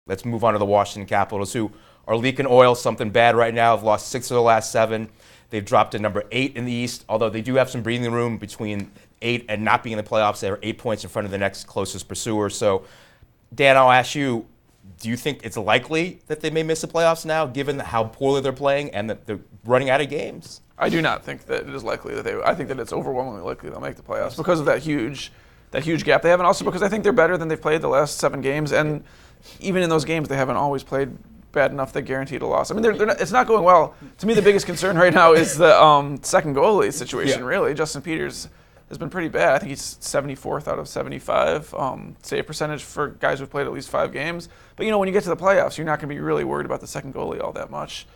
let's move on to the Washington Capitals, who are leaking oil, something bad right now. Have lost 6 of the last 7. They've dropped to number 8 in the East, although they do have some breathing room between 8 and not being in the playoffs. They're 8 points in front of the next closest pursuer. So, Dan, I'll ask you, do you think it's likely that they may miss the playoffs now, given how poorly they're playing and that they're running out of games? I do not think that it is likely that I think that it's overwhelmingly likely they'll make the playoffs because of that huge gap they have, and also because I think they're better than they've played the last 7 games, and even in those games they haven't always played bad enough that guaranteed a loss. I mean, it's not going well. To me, the biggest concern right now is the second goalie situation. Really, Justin Peters has been pretty bad. I think he's 74th out of 75 save percentage for guys who've played at least 5 games. But when you get to the playoffs, you're not going to be really worried about the second goalie all that much.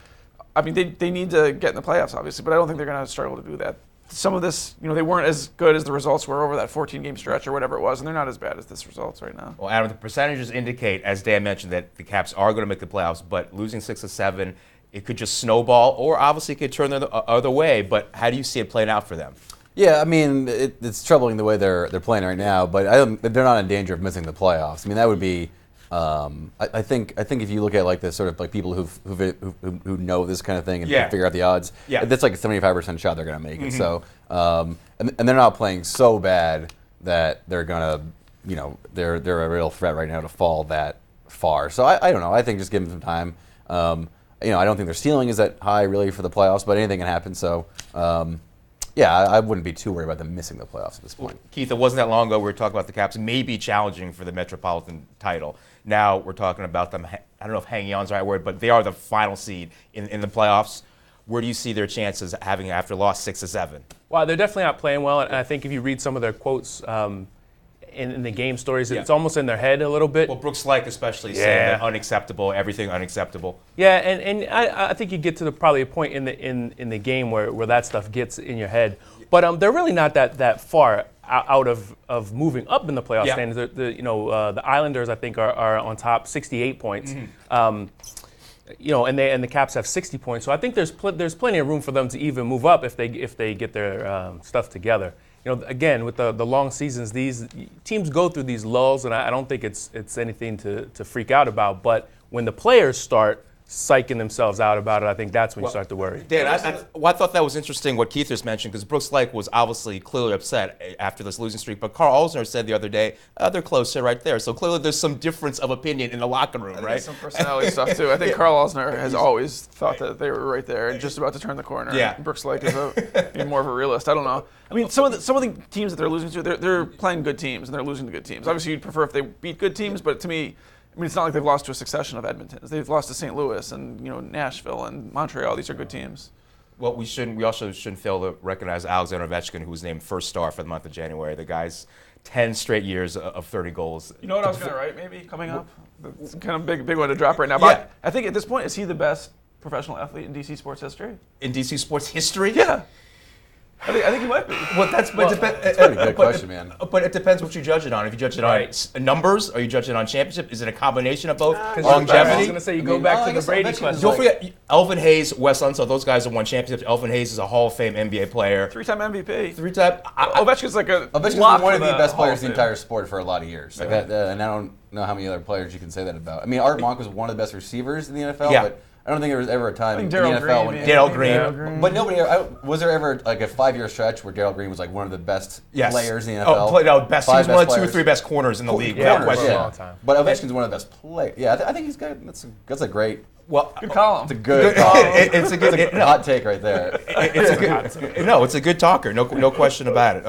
I mean, they need to get in the playoffs, obviously, but I don't think they're going to struggle to do that. Some of this, they weren't as good as the results were over that 14-game stretch or whatever it was, and they're not as bad as this results right now. Well, Adam, the percentages indicate, as Dan mentioned, that the Caps are going to make the playoffs, but losing 6 of 7, it could just snowball, or obviously it could turn the other way. But how do you see it playing out for them? Yeah, I mean, it's troubling the way they're playing right now, but they're not in danger of missing the playoffs. I mean, that would be. I think if you look at like this sort of like people who know this kind of thing and can figure out the odds, that's like a 75% shot they're going to make it. So and they're not playing so bad that they're gonna they're a real threat right now to fall that far. So I don't know. I think just give them some time. I don't think their ceiling is that high really for the playoffs, but anything can happen. So. I wouldn't be too worried about them missing the playoffs at this point. Keith, it wasn't that long ago we were talking about the Caps maybe challenging for the Metropolitan title. Now we're talking about them, I don't know if hanging on is the right word, but they are the final seed in the playoffs. Where do you see their chances having after loss 6 of 7? Well, they're definitely not playing well, and I think if you read some of their quotes in the game stories, it's almost in their head a little bit. Well, Brooks Lake especially saying that unacceptable, everything unacceptable. Yeah, and I think you get to probably a point in the game where that stuff gets in your head. But they're really not that far out of moving up in the playoff standings. The Islanders, I think, are on top, 68 points. And the Caps have 60 points. So I think there's plenty of room for them to even move up if they get their stuff together. Again, with the long seasons, these teams go through these lulls, and I don't think it's anything to freak out about. But when the players start psyching themselves out about it, I think that's when you start to worry. Dan, I thought that was interesting what Keith just mentioned, because Brooks Lake was obviously clearly upset after this losing streak. But Carl Olsner said the other day, they're closer right there. So clearly there's some difference of opinion in the locker room, right? Some personality stuff, too. I think Carl Olsner has always thought that they were right there and just about to turn the corner. Yeah. Brooks Lake is even more of a realist. I don't know. I mean, some of the teams that they're losing to, they're playing good teams, and they're losing to good teams. Obviously, you'd prefer if they beat good teams, but to me, it's not like they've lost to a succession of Edmontons. They've lost to St. Louis and Nashville and Montreal. These are good teams. Well, we also shouldn't fail to recognize Alexander Ovechkin, who was named first star for the month of January. The guy's 10 straight years of 30 goals. You know what I was going to write maybe coming up? It's kind of big one to drop right now. But I think at this point, is he the best professional athlete in DC sports history? In DC sports history? Yeah. I think he might be. Well, that's a pretty good question, man. But it depends what you judge it on. If you judge it on numbers, or you judge it on championship, is it a combination of both? Longevity. I was going to say, you go back to the Brady question. Don't forget, Elvin Hayes, Wes Unseld, those guys have won championships. Elvin Hayes is a Hall of Fame NBA player. 3-time MVP. Ovechkin's like a Ovechkin's lock one of the best players in Hall the entire sport for a lot of years. Like that, and I don't know how many other players you can say that about. I mean, Art Monk was one of the best receivers in the NFL, but I don't think there was ever a time in the NFL when Darryl Green. But nobody was there ever like a 5-year stretch where Darryl Green was like one of the best players in the NFL? Best. He was one of the 2 or 3 best corners in the league. But Ovechkin's one of the best players. Yeah, I think he's good. That's a great. Well, good column. It's a good column. It's a good hot take right there. It's a good talker. No question about it.